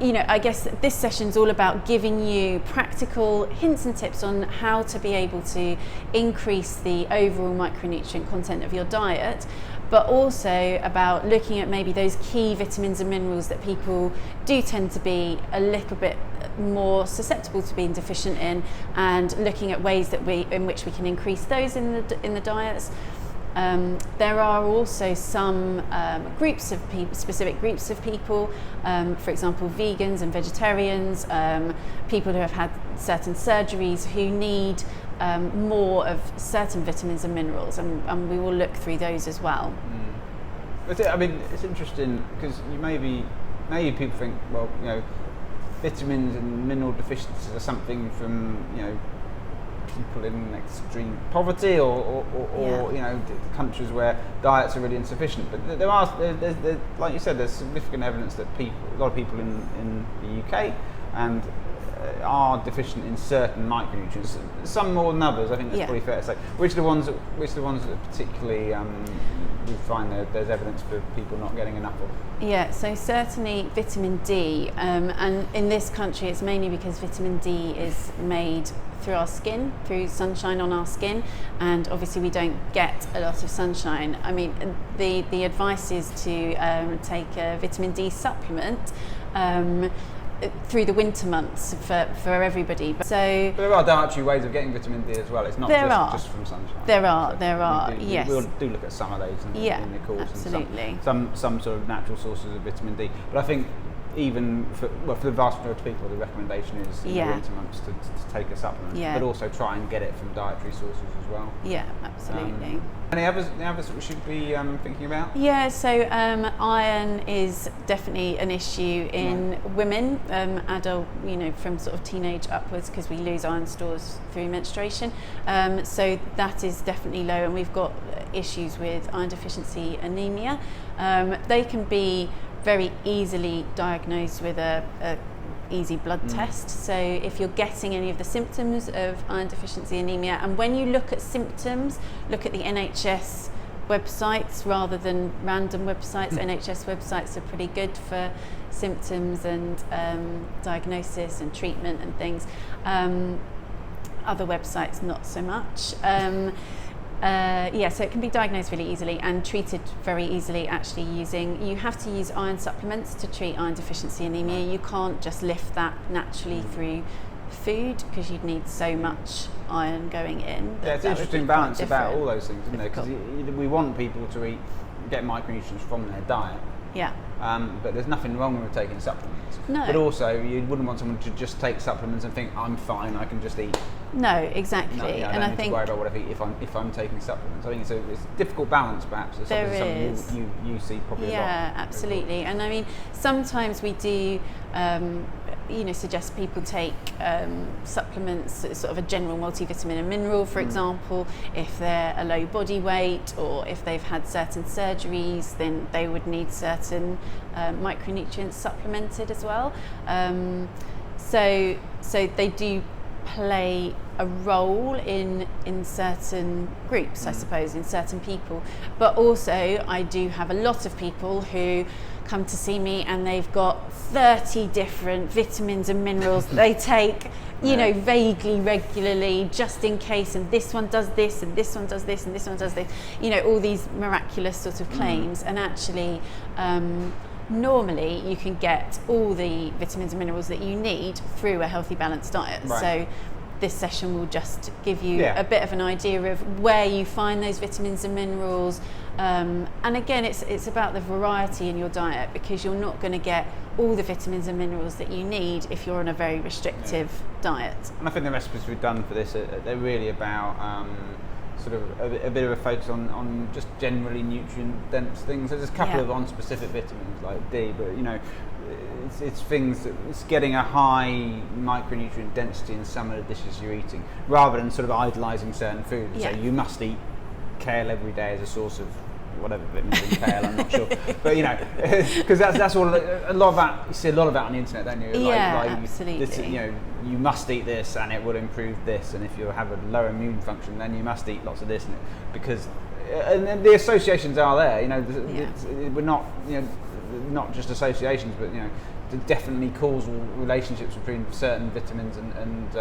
I guess this session's all about giving you practical hints and tips on how to be able to increase the overall micronutrient content of your diet, but also about looking at maybe those key vitamins and minerals that people do tend to be a little bit more susceptible to being deficient in, and looking at ways that in which we can increase those in the diets. There are also some specific groups of people, for example, vegans and vegetarians, people who have had certain surgeries who need more of certain vitamins and minerals, and we will look through those as well. I mean, it's interesting because maybe people think, well, vitamins and mineral deficiencies are something from, people in extreme poverty or countries where diets are really insufficient. But there's like you said, there's significant evidence that a lot of people in the UK and are deficient in certain micronutrients, some more than others. I think that's probably fair to say. Which are the ones that particularly we find that there's evidence for people not getting enough of? Yeah, so certainly vitamin D, and in this country it's mainly because vitamin D is made through our skin, through sunshine on our skin, and obviously we don't get a lot of sunshine. I mean, the advice is to take a vitamin D supplement through the winter months for everybody. But there are dietary ways of getting vitamin D as well. It's not just from sunshine. There are. Yes. We'll do look at some of those in the course. Absolutely. And some sort of natural sources of vitamin D. But I think even for the vast majority of people, the recommendation is in the winter months to take a supplement, but also try and get it from dietary sources as well. Yeah, absolutely. Any others that we should be thinking about? Yeah, so iron is definitely an issue in women, adult, from sort of teenage upwards, because we lose iron stores through menstruation. So that is definitely low, and we've got issues with iron deficiency anemia. They can be very easily diagnosed with a easy blood test. So if you're getting any of the symptoms of iron deficiency anemia, and when you look at symptoms, look at the NHS websites rather than random websites. NHS websites are pretty good for symptoms and diagnosis and treatment and things. Other websites not so much. So it can be diagnosed really easily and treated very easily, actually you have to use iron supplements to treat iron deficiency anemia. You can't just lift that naturally through food, because you'd need so much iron going in. It's an interesting balance about all those things, isn't there? Because we want people to get micronutrients from their diet. Yeah. But there's nothing wrong with taking supplements. No. But also, you wouldn't want someone to just take supplements and think, I'm fine, I can just eat. No, exactly. No, I don't need to worry about what I eat if I'm taking supplements. I think it's a difficult balance, perhaps. It's something you see probably a lot. Yeah, absolutely. And I mean, sometimes we do suggest people take supplements, sort of a general multivitamin and mineral, for example. If they're a low body weight, or if they've had certain surgeries, then they would need certain micronutrients supplemented as well. So they do play a role in certain groups, I suppose, in certain people. But also I do have a lot of people who come to see me and they've got 30 different vitamins and minerals that they take, vaguely, regularly, just in case, and this one does this, and this one does this, and this one does this, all these miraculous sort of claims. And actually, normally you can get all the vitamins and minerals that you need through a healthy, balanced diet. Right. So this session will just give you a bit of an idea of where you find those vitamins and minerals. And again, it's about the variety in your diet, because you're not going to get all the vitamins and minerals that you need if you're on a very restrictive diet. And I think the recipes we've done for this, they're really about sort of a bit of a focus on just generally nutrient dense things. There's a couple of on-specific vitamins like D, but it's things that it's getting a high micronutrient density in some of the dishes you're eating, rather than sort of idolising certain foods. So you must eat kale every day as a source of whatever vitamins in kale, I'm not sure, but because that's all. A lot of that, you see a lot of that on the internet, don't you? Absolutely. This, you must eat this and it will improve this, and if you have a lower immune function, then you must eat lots of this, because and the associations are there. We're not not just associations, but definitely causal relationships between certain vitamins and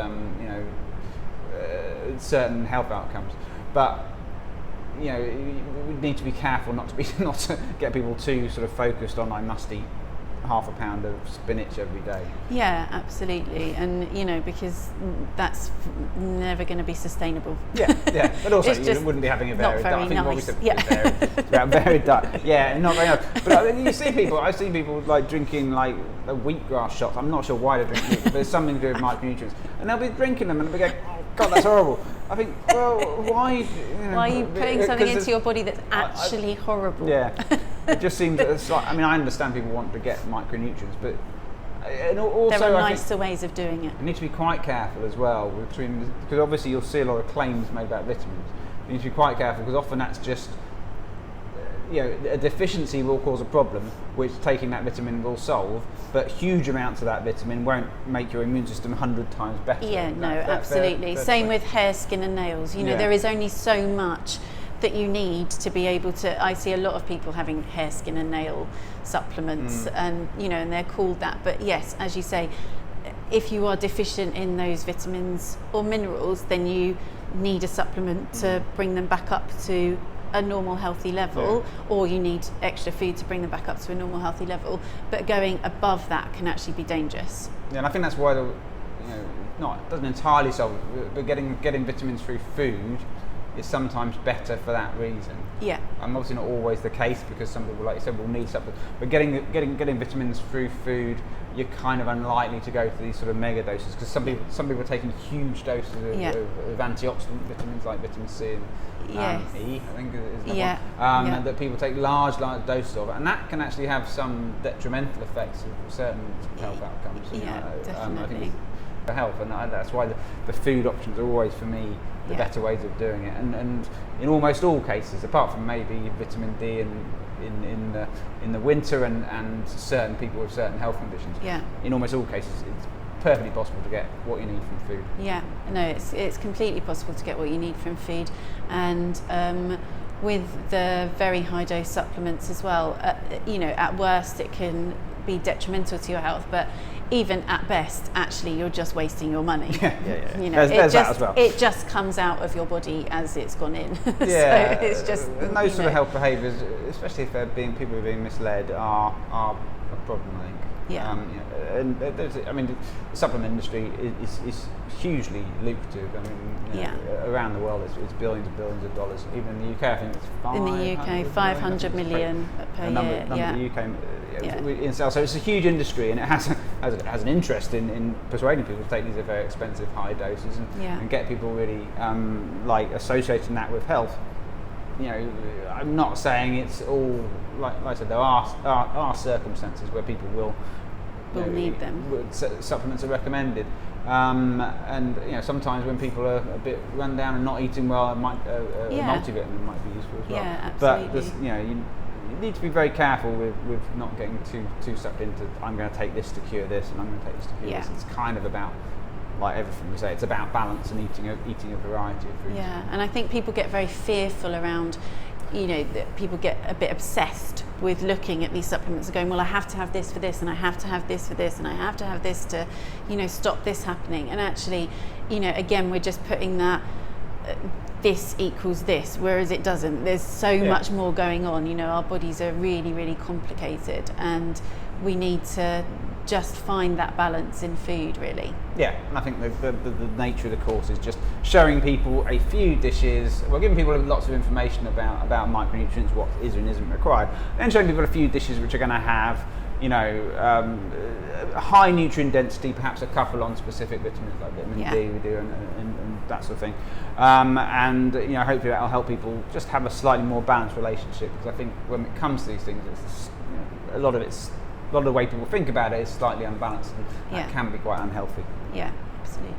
certain health outcomes, but we need to be careful not to get people too sort of focused on I must eat half a pound of spinach every day. Yeah, absolutely, and because that's never going to be sustainable. Yeah, but also It's you just wouldn't be having a varied diet. I think what we said, Yeah. about varied diet. Yeah, not very nice. But I see people like drinking like wheatgrass shots. I'm not sure why they're drinking it, but there's something to do with micronutrients, and they'll be drinking them and they'll be going, oh God, that's horrible. I think, well, why? Why are you putting something into your body that's actually horrible? Yeah, it just seems. It's like, I understand people want to get micronutrients, but and also there are nicer ways of doing it. You need to be quite careful as well because obviously you'll see a lot of claims made about vitamins. You need to be quite careful because often that's just a deficiency will cause a problem, which taking that vitamin will solve, but huge amounts of that vitamin won't make your immune system 100 times better. Yeah, absolutely. Same with hair, skin and nails. There is only so much that you need to be able to. I see a lot of people having hair, skin and nail supplements and and they're called that, but yes, as you say, if you are deficient in those vitamins or minerals, then you need a supplement to bring them back up to a normal healthy level, or you need extra food to bring them back up to a normal healthy level, but going above that can actually be dangerous. Yeah, and I think that's why it doesn't entirely solve it, but getting vitamins through food is sometimes better for that reason. Yeah. Obviously not always the case, because some people, like you said, will need supplements, but getting vitamins through food, you're kind of unlikely to go to these sort of mega doses, because some people are taking huge doses of antioxidant vitamins like vitamin C and E, I think is another one, and that people take large doses of, and that can actually have some detrimental effects of certain health outcomes. Definitely. I think it's for health, and that's why the food options are always, for me, the better ways of doing it, and in almost all cases, apart from maybe vitamin D in the winter and certain people with certain health conditions, in almost all cases it's perfectly possible to get what you need from food. Yeah, no, it's completely possible to get what you need from food, and with the very high dose supplements as well, at worst it can be detrimental to your health, but even at best, actually, you're just wasting your money. There's that as well. It just comes out of your body as it's gone in. Yeah, so it's just those sort of health behaviours, especially if people are being misled, are a problem, I think. Yeah. And the supplement industry is hugely lucrative. Around the world, it's billions and billions of dollars. Even in the UK, I think it's 500 million per year. Number in the UK in sales. So it's a huge industry, and it has an interest in persuading people to take these very expensive high doses and get people really associating that with health. I'm not saying it's all like I said. There are circumstances where people will need them. Supplements are recommended, and sometimes when people are a bit run down and not eating well, a multivitamin might be useful as well. Yeah, absolutely. But you need to be very careful with not getting too sucked into, I'm going to take this to cure this, and I'm going to take this to cure this. It's kind of about, like everything we say, it's about balance and eating a variety of foods. Yeah, and I think people get very fearful around, that people get a bit obsessed with looking at these supplements and going, well, I have to have this for this, and I have to have this for this, and I have to have this to, stop this happening. And actually, again, we're just putting that this equals this, whereas it doesn't. There's so much more going on. Our bodies are really, really complicated, and we need to just find that balance in food, really. Yeah, and I think the nature of the course is just showing people a few dishes, giving people lots of information about micronutrients, what is and isn't required, and showing people a few dishes which are going to have, high nutrient density, perhaps a couple on specific vitamins like vitamin D we do, and that sort of thing, and hopefully that'll help people just have a slightly more balanced relationship, because I think when it comes to these things, it's, a lot of the way people think about it is slightly unbalanced, and that can be quite unhealthy. Yeah, absolutely.